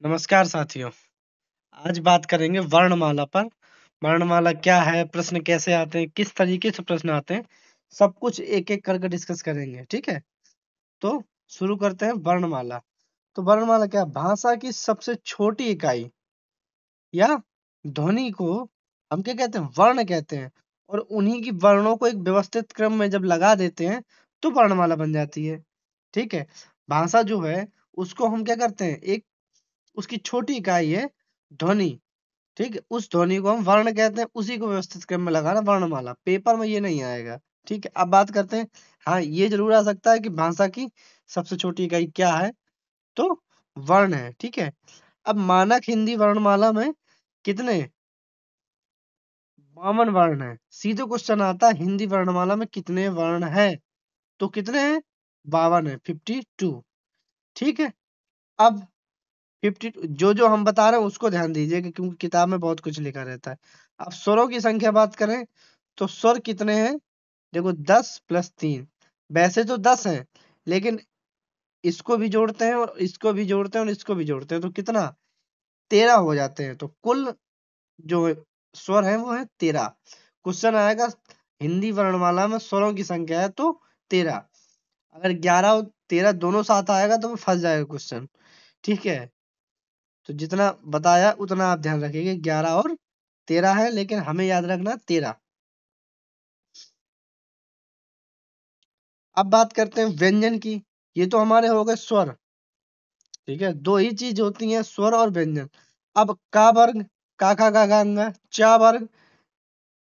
नमस्कार साथियों। आज बात करेंगे वर्णमाला पर। वर्णमाला क्या है, प्रश्न कैसे आते हैं, किस तरीके से प्रश्न आते हैं, सब कुछ एक-एक करके डिस्कस करेंगे। ठीक है, तो शुरू करते हैं वर्णमाला। तो वर्णमाला क्या है? भाषा की सबसे छोटी इकाई या ध्वनि को हम क्या कहते हैं? वर्ण कहते हैं। और उन्हीं की वर्णों को एक व्यवस्थित क्रम में जब लगा देते हैं तो वर्णमाला बन जाती है। ठीक है, भाषा जो है उसको हम क्या करते हैं? एक उसकी छोटी इकाई है ध्वनि। ठीक है, उस ध्वनि को हम वर्ण कहते हैं, उसी को व्यवस्थित क्रम में लगाना वर्णमाला। पेपर में ये नहीं आएगा। ठीक है, अब बात करते हैं। हाँ, ये जरूर आ सकता है कि भाषा की सबसे छोटी इकाई क्या है, तो वर्ण है। ठीक है, अब मानक हिंदी वर्णमाला में कितने 52 वर्ण है। सीधे क्वेश्चन आता है हिंदी वर्णमाला में कितने वर्ण है, तो कितने हैं? 52 है, 52। ठीक है, अब 50 जो हम बता रहे हैं उसको ध्यान दीजिएगा क्योंकि किताब में बहुत कुछ लिखा रहता है। अब स्वरों की संख्या बात करें तो स्वर कितने हैं? देखो 10 + 3। वैसे तो 10 हैं, लेकिन इसको भी जोड़ते हैं और इसको भी जोड़ते हैं और इसको भी जोड़ते हैं तो कितना 13 हो जाते हैं। तो कुल जो स्वर है वो है 13। क्वेश्चन आएगा हिंदी वर्णमाला में स्वरों की संख्या है तो 13। अगर 11 और 13 दोनों साथ आएगा तो फंस जाएगा क्वेश्चन। ठीक है, तो जितना बताया उतना आप ध्यान रखिएगा। 11 और 13 है, लेकिन हमें याद रखना 13। अब बात करते हैं व्यंजन की। ये तो हमारे हो गए स्वर। ठीक है, दो ही चीज होती हैं, स्वर और व्यंजन। अब का वर्ग, का खा गा घा ङ, चा वर्ग,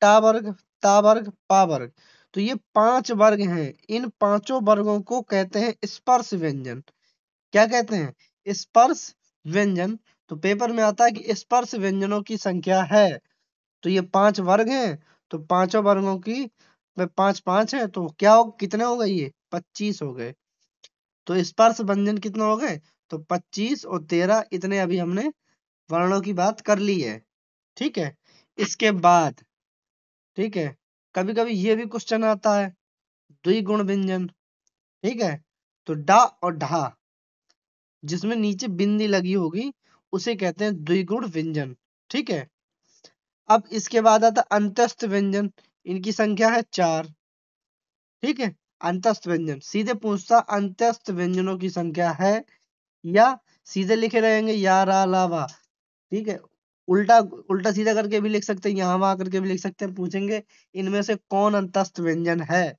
टा वर्ग, ता वर्ग, पा वर्ग। तो ये 5 वर्ग हैं। इन पांचों वर्गों को कहते हैं स्पर्श व्यंजन। क्या कहते हैं? स्पर्श व्यंजन। तो पेपर में आता है कि स्पर्श व्यंजनों की संख्या है। तो ये 5 वर्ग हैं, तो पांचों वर्गों की में 5 5 है, तो क्या हो कितने हो गए? ये 25 हो गए। तो स्पर्श व्यंजन कितने हो गए? तो 25 और 13 इतने अभी हमने वर्णों की बात कर ली है। ठीक है, इसके बाद ठीक है, कभी कभी ये भी क्वेश्चन आता है द्विगुण व्यंजन। ठीक है, तो डा और ढा जिसमें नीचे बिंदी लगी होगी उसे कहते हैं द्विगुण व्यंजन। ठीक है, अब इसके बाद आता अंतस्थ व्यंजन। इनकी संख्या है 4। ठीक है, अंतस्थ व्यंजन सीधे पूछता अंतस्थ व्यंजनों की संख्या है, या सीधे लिखे रहेंगे या रा ला वा। ठीक है, उल्टा उल्टा सीधा करके भी लिख सकते हैं, यहाँ वहां करके भी लिख सकते हैं। पूछेंगे इनमें से कौन अंतस्थ व्यंजन है,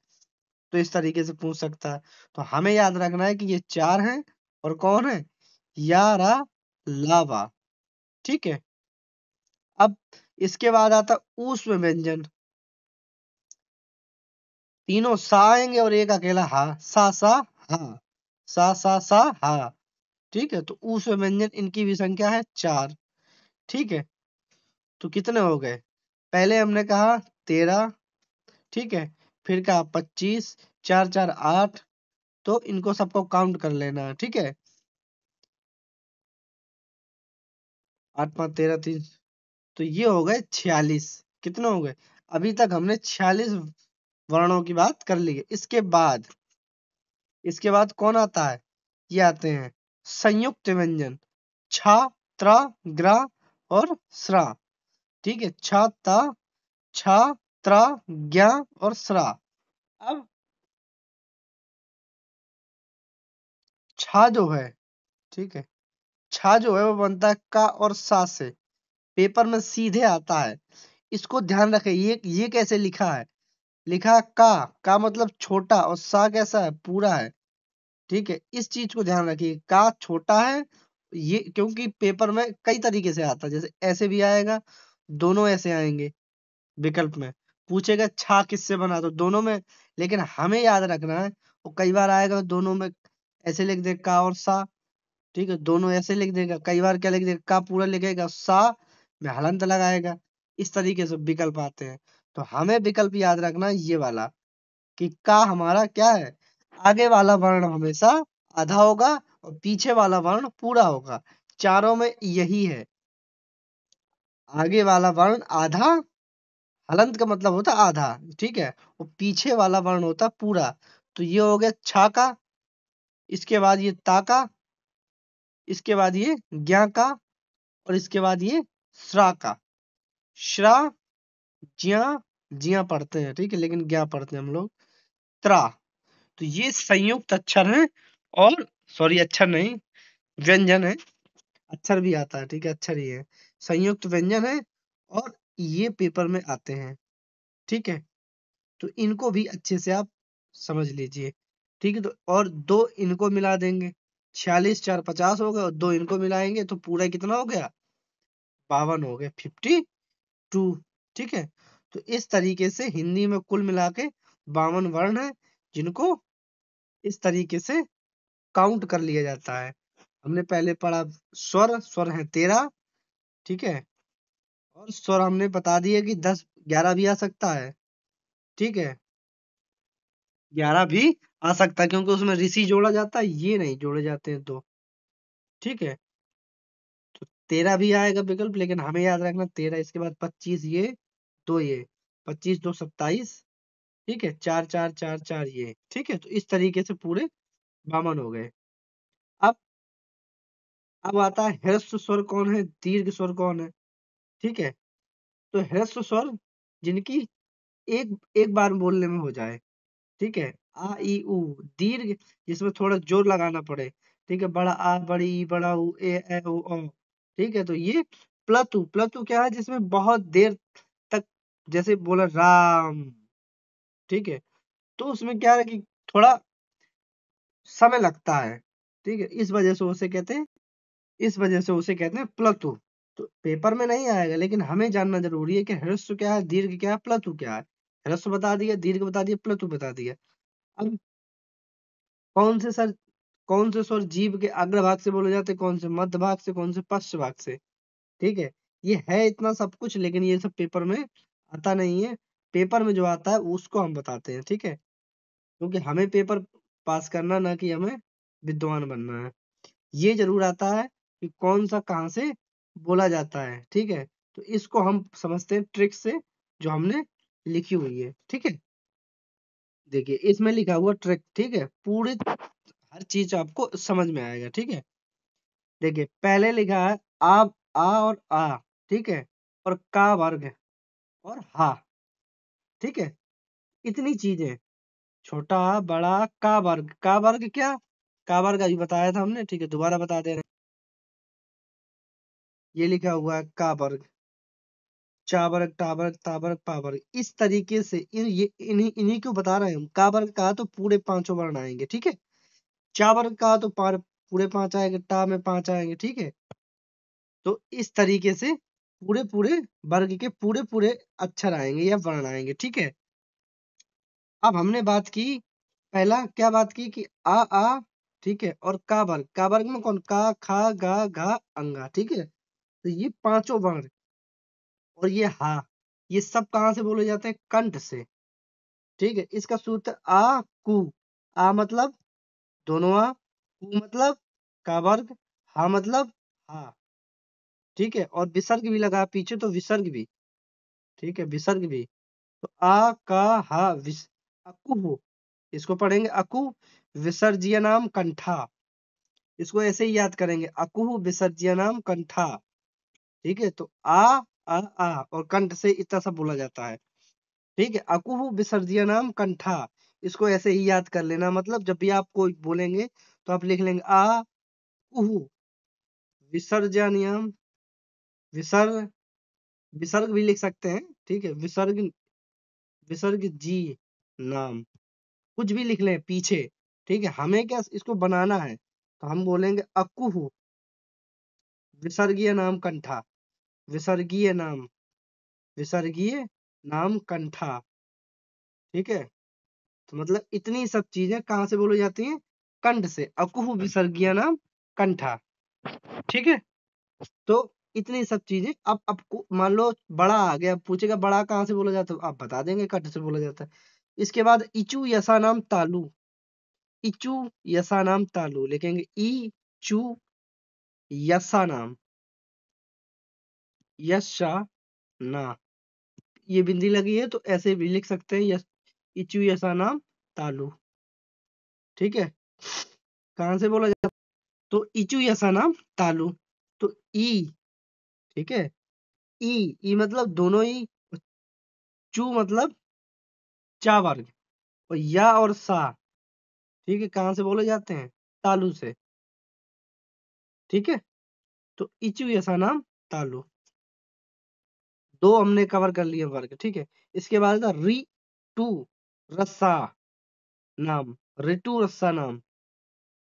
तो इस तरीके से पूछ सकता है। तो हमें याद रखना है कि ये 4 हैं और कौन है? या रा ला वा। ठीक है, अब इसके बाद आता ऊष्म व्यंजन। तीनों सा आएंगे और एक अकेला हा। सा सा हा, सा हा। ठीक है, तो ऊष्म व्यंजन इनकी भी संख्या है 4। ठीक है, तो कितने हो गए? पहले हमने कहा 13। ठीक है, फिर कहा 25, 4 4 8। तो इनको सबको काउंट कर लेना है। ठीक है, 8 5 13 3, तो ये हो गए 46। कितने हो गए? अभी तक हमने 46 वर्णों की बात कर ली है। इसके बाद कौन आता है? ये आते हैं संयुक्त व्यंजन छा, त्रा, ग्रा और स्रा। ठीक है, छा, ता, छा, त्रा, ज्ञा और स्रा। अब छा जो है, ठीक है, छा जो है वो बनता है का और सा से। पेपर में सीधे आता है। इसको ध्यान रखें। ये कैसे लिखा है? लिखा है का मतलब छोटा, और सा कैसा है? पूरा है। ठीक है, इस चीज को ध्यान रखिए। का छोटा है, ये क्योंकि पेपर में कई तरीके से आता है। जैसे ऐसे भी आएगा, दोनों ऐसे आएंगे विकल्प में। पूछेगा छा किससे बना, तो दोनों में। लेकिन हमें याद रखना है, वो कई बार आएगा दोनों में ऐसे लिख दे का और सा। ठीक है, दोनों ऐसे लिख देगा। कई बार क्या लिख देगा? का पूरा लिखेगा, सा में हलंत लगाएगा। इस तरीके से विकल्प आते हैं। तो हमें विकल्प याद रखना है ये वाला, कि का हमारा क्या है? आगे वाला वर्ण हमेशा आधा होगा और पीछे वाला वर्ण पूरा होगा। चारों में यही है। आगे वाला वर्ण आधा, हलंत का मतलब होता है आधा। ठीक है, और पीछे वाला वर्ण होता है पूरा। तो ये हो गया छा का। इसके बाद ये ता का, इसके बाद ये ज्ञा का, और इसके बाद ये श्रा का। श्रा, ज्या, ज्या पढ़ते हैं, ठीक है, लेकिन ज्ञा पढ़ते हैं हम लोग। त्रा। तो ये संयुक्त अक्षर है, और सॉरी अक्षर नहीं, व्यंजन है। अक्षर भी आता है, ठीक है, अक्षर ही है। संयुक्त व्यंजन है, और ये पेपर में आते हैं, ठीक है। तो इनको भी अच्छे से आप समझ लीजिए, ठीक है। तो और दो इनको मिला देंगे, 46 4 50 हो गया, और दो इनको मिलाएंगे तो पूरा कितना हो गया, 52 हो गया, 52, ठीक है। तो इस तरीके से हिंदी में कुल मिला के 52 वर्ण है, जिनको इस तरीके से काउंट कर लिया जाता है। हमने पहले पढ़ा स्वर, स्वर है 13, ठीक है। और स्वर हमने बता दिया कि 10 11 भी आ सकता है, ठीक है, 11 भी आ सकता है, क्योंकि उसमें ऋषि जोड़ा जाता है, ये नहीं जोड़े जाते हैं तो, ठीक है। तो 13 भी आएगा विकल्प, लेकिन हमें याद रखना 13, इसके बाद 25 ये, दो ये, 25 2 27, ठीक है, 4 4 4 4 ये, ठीक है। तो इस तरीके से पूरे 52 हो गए। अब अब आता है ह्रस्व स्वर कौन है, दीर्घ स्वर कौन है, ठीक है। तो ह्रस्व स्वर जिनकी एक एक बार बोलने में हो जाए, ठीक है। आ ई उ। दीर्घ जिसमें थोड़ा जोर लगाना पड़े, ठीक है, बड़ा आ, बड़ी ई, बड़ा उ, ए ओ औ, ठीक है। तो ये प्लतु। प्लतु क्या है, जिसमें बहुत देर तक, जैसे बोला राम, ठीक है, तो उसमें क्या है कि थोड़ा समय लगता है, ठीक है, इस वजह से उसे कहते हैं, इस वजह से उसे कहते हैं प्लतु। तो पेपर में नहीं आएगा, लेकिन हमें जानना जरूरी है कि ह्रस्व क्या है, दीर्घ क्या है, प्लतु क्या है। ह्रस्व बता दिया, दीर्घ बता दिया, प्लतु बता दिया। अब कौन से सर कौन से स्वर जीभ के अग्र भाग से बोले जाते हैं, कौन से मध्य भाग से, कौन से पश्च भाग से, ठीक है। ये है इतना सब कुछ, लेकिन ये सब पेपर में आता नहीं है। पेपर में जो आता है उसको हम बताते हैं, ठीक है, क्योंकि हमें पेपर पास करना, ना कि हमें विद्वान बनना है। ये जरूर आता है कि कौन सा कहाँ से बोला जाता है, ठीक है। तो इसको हम समझते हैं ट्रिक से, जो हमने लिखी हुई है, ठीक है। देखिए इसमें लिखा हुआ ट्रिक, ठीक है, पूरी हर चीज आपको समझ में आएगा, ठीक है। देखिए पहले लिखा है आ और आ, ठीक है, और का वर्ग और हा, ठीक है। इतनी चीजें, छोटा बड़ा का वर्ग, का वर्ग क्या, का वर्ग अभी बताया था हमने, ठीक है, दोबारा बता दे रहे हैं। ये लिखा हुआ है का वर्ग, चा वर्ग, टा वर्ग, ता वर्ग, पा वर्ग। इस तरीके से इन्हीं इन्हीं को बता रहे हैं हम। का वर्ग कहा तो पूरे पांचों वर्ण आएंगे, ठीक है। चा वर्ग कहा तो पूरे पांच आएंगे, टा में 5 आएंगे, ठीक है। तो इस तरीके से पूरे पूरे वर्ग के पूरे पूरे अक्षर आएंगे या वर्ण आएंगे, ठीक है। अब हमने बात की, पहला क्या बात की कि आ, ठीक है, और का वर्ग में कौन, का खा गा घा अंगा, ठीक है। तो ये पांचों वर्ण, और ये हा, ये सब कहाँ से बोले जाते हैं, कंठ से, ठीक है। इसका सूत्र आ कु। आ मतलब दोनों आ, कु मतलब का वर्ग, हा मतलब हा, ठीक है। और विसर्ग भी लगा पीछे, तो विसर्ग भी, ठीक है, विसर्ग भी। तो आ का हा अकु, इसको पढ़ेंगे अकु विसर्ज्य नाम कंठा। इसको ऐसे ही याद करेंगे, अकु विसर्ज्य नाम कंठा, ठीक है। तो आ और कंठ से इतना सब बोला जाता है, ठीक है। अकुहु विसर्ज्य नाम कंठा, इसको ऐसे ही याद कर लेना। मतलब जब भी आप कोई बोलेंगे तो आप लिख लेंगे आ कुहु विसर्जनियम, विसर्ग, विसर्ग भी लिख सकते हैं, ठीक है, विसर्ग, विसर्ग जी नाम, कुछ भी लिख लें पीछे, ठीक है। हमें क्या इसको बनाना है, तो हम बोलेंगे अकुहु विसर्गीय नाम कंठा, विसर्गीय नाम, विसर्गीय नाम कंठा, ठीक है। तो मतलब इतनी सब चीजें कहाँ से बोली जाती हैं, कंठ से। अकुह विसर्गीय नाम कंठा, ठीक है। तो इतनी सब चीजें, अब आपको मान लो बड़ा आ गया, पूछेगा बड़ा कहाँ से बोला जाता है, आप बता देंगे कंठ से बोला जाता है। इसके बाद इचू यसा नाम तालु, इचू यसा नाम तालु लिखेंगे, ई चू यसा नाम, यशा ना, ये बिंदी लगी है तो ऐसे भी लिख सकते हैं, यस, इचू यसा नाम तालु, ठीक है। कहाँ से बोला जाता है? तो इचु यसा नाम तालु। तो ई, ठीक है, ई मतलब दोनों ही, चू मतलब चा वर्ग, और या और सा, ठीक है, कहाँ से बोले जाते हैं? तालु से, ठीक है। तो इचु यसा नाम तालु, दो हमने कवर कर लिए वर्ग, ठीक है। इसके बाद था री टू रस्सा नाम, रिटू रस्सा नाम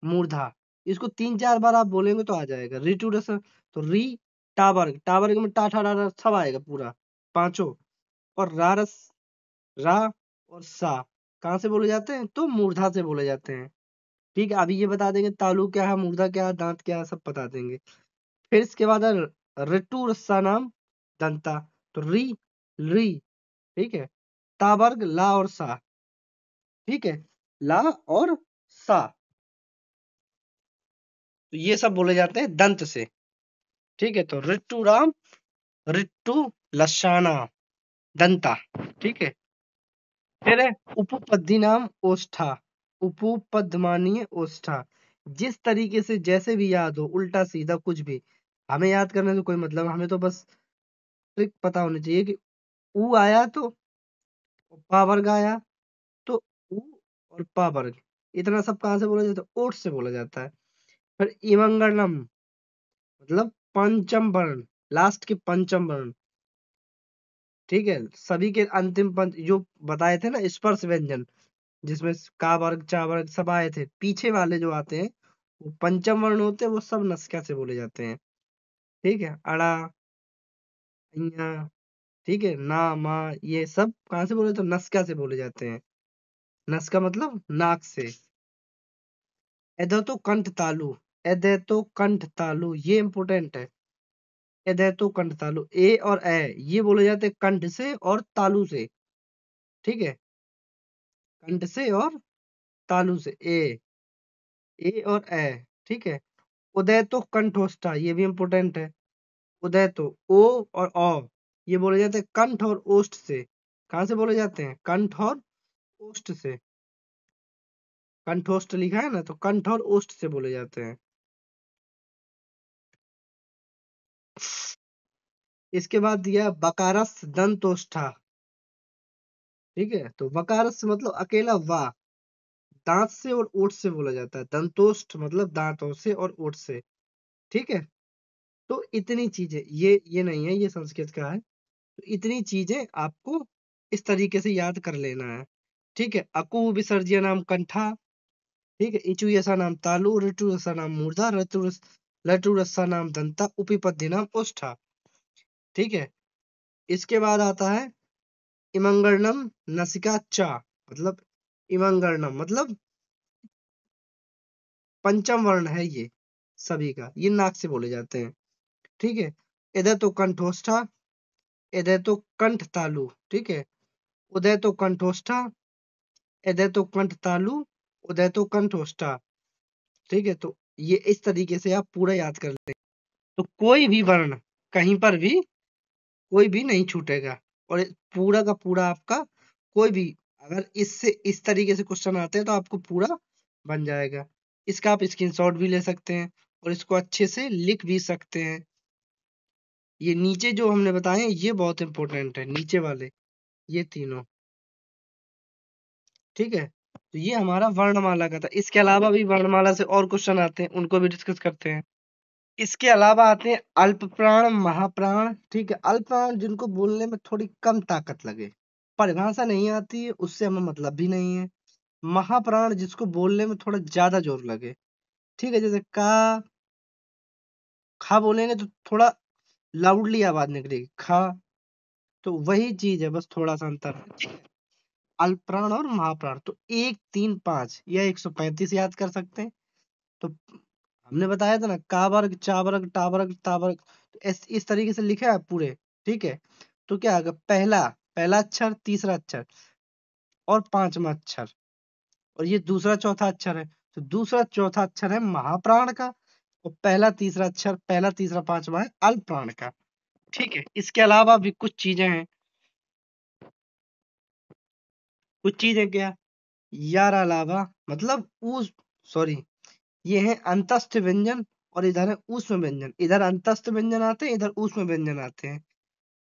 मूर्धा। इसको 3-4 बार आप बोलेंगे तो आ जाएगा रिटू रस्सा। तो री टावर्ग, टावर्ग में टा ठा डा डा सब आएगा पूरा, पांचों। और रा और सा कहाँ से बोले जाते हैं? तो मूर्धा से बोले जाते हैं, ठीक है। अभी ये बता देंगे तालु क्या है, मूर्धा क्या है, दांत क्या है, सब बता देंगे। फिर इसके बाद है ऋतु रस्सा नाम दंता। तो री, ठीक है, तावर्ग ला और सा, ठीक है, ला और सा, तो ये सब बोले जाते हैं दंत से, ठीक है। तो ऋतु राम, ऋतु लशाना दंता, ठीक है। फिर है उपपद्दी नाम ओष्ठा, उपपद्मानीय ओष्ठा। जिस तरीके से जैसे भी याद हो, उल्टा सीधा कुछ भी, हमें याद करने से कोई मतलब, हमें तो बस ट्रिक पता होनी चाहिए कि ऊ आया तो पा वर्ग आया, तो ऊ और पा वर्ग, इतना सब कहाँ से बोला जाता है? ओठ से बोला जाता है। फिर इमंगलम मतलब पंचम वर्ण, लास्ट के पंचम वर्ण, ठीक है। सभी के अंतिम पंच जो बताए थे ना, स्पर्श व्यंजन, जिसमें का वर्ग चा वर्ग सब आए थे, पीछे वाले जो आते हैं वो पंचम वर्ण होते हैं, वो सब नस्का से बोले जाते हैं, ठीक है। अड़ा, इया, ठीक है, ना मा, ये सब कहाँ से बोले? तो नस्का से बोले जाते हैं। नस्का मतलब नाक से। एदो कंठ तालु, एदेतो कंठ तालु, ये इंपोर्टेंट है। एदेतो कंठ तालु, ए और ए ये बोले जाते हैं कंठ से और तालु से, ठीक है, कंठ से और तालु से, ए और ए, ठीक है। उदय तो कंठोष्ठा, ये भी इंपोर्टेंट है। उदय तो ओ और औ, ये बोले जाते हैं कंठ और ओष्ठ से। कहाँ से बोले जाते हैं? कंठ और ओष्ठ से। कंठोष्ठ लिखा है ना, तो कंठ और ओष्ठ से बोले जाते हैं। इसके बाद दिया बकारस दंतोष्ठा, ठीक है। तो बकारस मतलब अकेला वाह, दांत से और ओठ से बोला जाता है। दंतोष्ठ मतलब दांतों से और ओठ से, ठीक है। तो इतनी चीजें, ये नहीं है, ये संस्कृत का है। तो इतनी चीजें आपको इस तरीके से याद कर लेना है, ठीक है। अकु विसर्जन नाम कंठा, ठीक है। इचु यसा नाम तालु, ऋतु रसा नाम मूर्धा, लटु रसा नाम दंता, उपपद्य नाम ओष्ठा, ठीक है। इसके बाद आता है इमंगलम नसिका चा, मतलब इमंगलम मतलब पंचम वर्ण है ये सभी का, ये नाक से बोले जाते हैं, ठीक है। इधर तो कंठोष्ठा, इधर तो कंठ तालु, ठीक है। उदय तो कंठोष्ठा, इधर तो कंठ तालु, उदय तो कंठोष्ठा, ठीक है। तो ये इस तरीके से आप पूरा याद कर लें, तो कोई भी वर्ण कहीं पर भी कोई भी नहीं छूटेगा, और पूरा का पूरा आपका कोई भी, अगर इससे इस तरीके से क्वेश्चन आते हैं तो आपको पूरा बन जाएगा। इसका आप स्क्रीनशॉट भी ले सकते हैं और इसको अच्छे से लिख भी सकते हैं। ये नीचे जो हमने बताए हैं ये बहुत इंपॉर्टेंट है, नीचे वाले ये तीनों, ठीक है। तो ये हमारा वर्णमाला का था। इसके अलावा भी वर्णमाला से और क्वेश्चन आते हैं, उनको भी डिस्कस करते हैं। इसके अलावा आते हैं अल्प प्राण, महाप्राण, ठीक है। अल्प प्राण जिनको बोलने में थोड़ी कम ताकत लगे, परिभाषा नहीं आती है, उससे हमें मतलब भी नहीं है। महाप्राण जिसको बोलने में थोड़ा ज्यादा जोर लगे, ठीक है, जैसे का खा बोलेंगे तो थोड़ा लाउडली आवाज निकलेगी, खा। तो वही चीज है, बस थोड़ा सा अंतर है। अल्प प्राण और महाप्राण, तो 1, 3, 5 या 135 याद कर सकते हैं। तो हमने बताया था ना, का वर्ग चा वर्ग टा वर्ग ता वर्ग, तो इस तरीके से लिखा है पूरे, ठीक है। तो क्या होगा? पहला पहला अक्षर, तीसरा अक्षर और पांचवा अक्षर, और ये दूसरा चौथा अक्षर है। तो दूसरा चौथा अक्षर है महाप्राण का, और पहला तीसरा अक्षर, पहला तीसरा पांचवा है अल्प प्राण का, ठीक है। इसके अलावा भी कुछ चीजें हैं, कुछ चीजें क्या, यार अलावा मतलब ऊ, सॉरी, ये है अंतस्थ व्यंजन और इधर है ऊष्म व्यंजन। इधर अंतस्थ व्यंजन आते हैं, इधर ऊष्म व्यंजन आते हैं।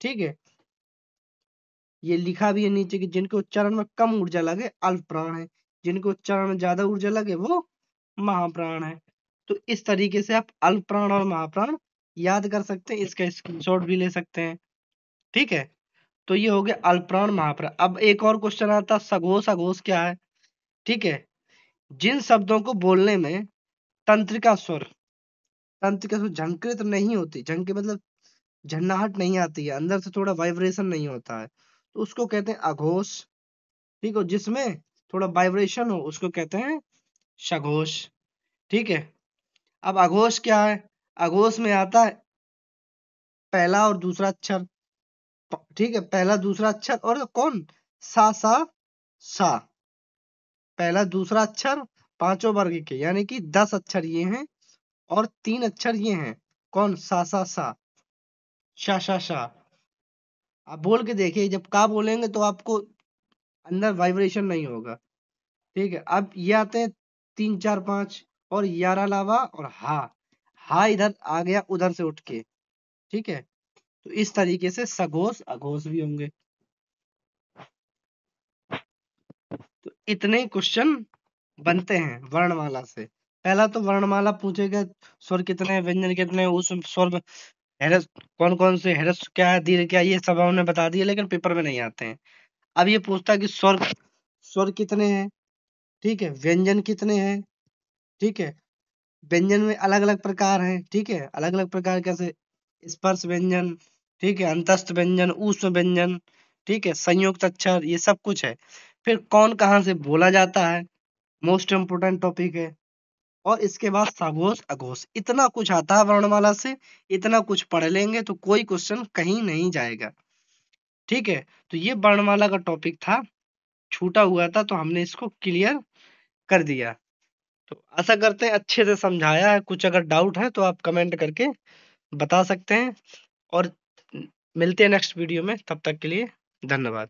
ठीक है, ये लिखा भी है नीचे कि जिनके उच्चारण में कम ऊर्जा लगे अल्प प्राण है, जिनके उच्चारण में ज्यादा ऊर्जा लगे वो महाप्राण है। तो इस तरीके से आप अल्प प्राण और महाप्राण याद कर सकते हैं, इसका स्क्रीनशॉट भी ले सकते हैं। ठीक है, तो ये हो गया अल्प प्राण महाप्राण। अब एक और क्वेश्चन आता है सघोष। अघोष क्या है? ठीक है, जिन शब्दों को बोलने में तंत्रिका स्वर, तंत्रिका स्वर झंकृत नहीं होती, झंकृत मतलब झन्नाहट नहीं आती है, अंदर से थोड़ा वाइब्रेशन नहीं होता है, तो उसको कहते हैं अघोष। ठीक है, जिसमें थोड़ा वाइब्रेशन हो उसको कहते हैं सघोष। ठीक है, अब अघोष क्या है? अघोष में आता है पहला और दूसरा अक्षर। ठीक है, पहला दूसरा अक्षर और कौन? सा सा सा। पहला दूसरा अक्षर पांचों वर्ग के, यानी कि 10 अक्षर ये हैं और 3 अक्षर ये हैं। कौन? सा सा सा, शा शा शा। आप बोल के देखिए, जब का बोलेंगे तो आपको अंदर वाइब्रेशन नहीं होगा। ठीक है, अब ये आते हैं 3 4 5 और यार अलावा और हा। हा इधर आ गया उधर से उठ के। ठीक है, तो इस तरीके से सघोष अघोष भी होंगे। तो इतने क्वेश्चन बनते हैं वर्णमाला से। पहला तो वर्णमाला पूछेगा स्वर कितने हैं, व्यंजन कितने हैं, उस स्वर हैरस कौन कौन से, हैरस क्या है, दीर्घ क्या है, ये सब हमने बता दिया, लेकिन पेपर में नहीं आते हैं। अब ये पूछता है कि स्वर स्वर कितने हैं। ठीक है, व्यंजन कितने हैं। ठीक है, व्यंजन में अलग अलग प्रकार हैं। ठीक है, अलग अलग प्रकार कैसे? स्पर्श व्यंजन, ठीक है, अंतस्थ व्यंजन, ऊष्म व्यंजन, ठीक है, संयुक्त अक्षर, ये सब कुछ है। फिर कौन कहाँ से बोला जाता है, मोस्ट इम्पोर्टेंट टॉपिक है। और इसके बाद सघोष अघोष, इतना कुछ आता है वर्णमाला से। इतना कुछ पढ़ लेंगे तो कोई क्वेश्चन कहीं नहीं जाएगा। ठीक है, तो ये वर्णमाला का टॉपिक था, छूटा हुआ था तो हमने इसको क्लियर कर दिया। तो आशा करते हैं अच्छे से समझाया है। कुछ अगर डाउट है तो आप कमेंट करके बता सकते हैं। और मिलते हैं नेक्स्ट वीडियो में, तब तक के लिए धन्यवाद।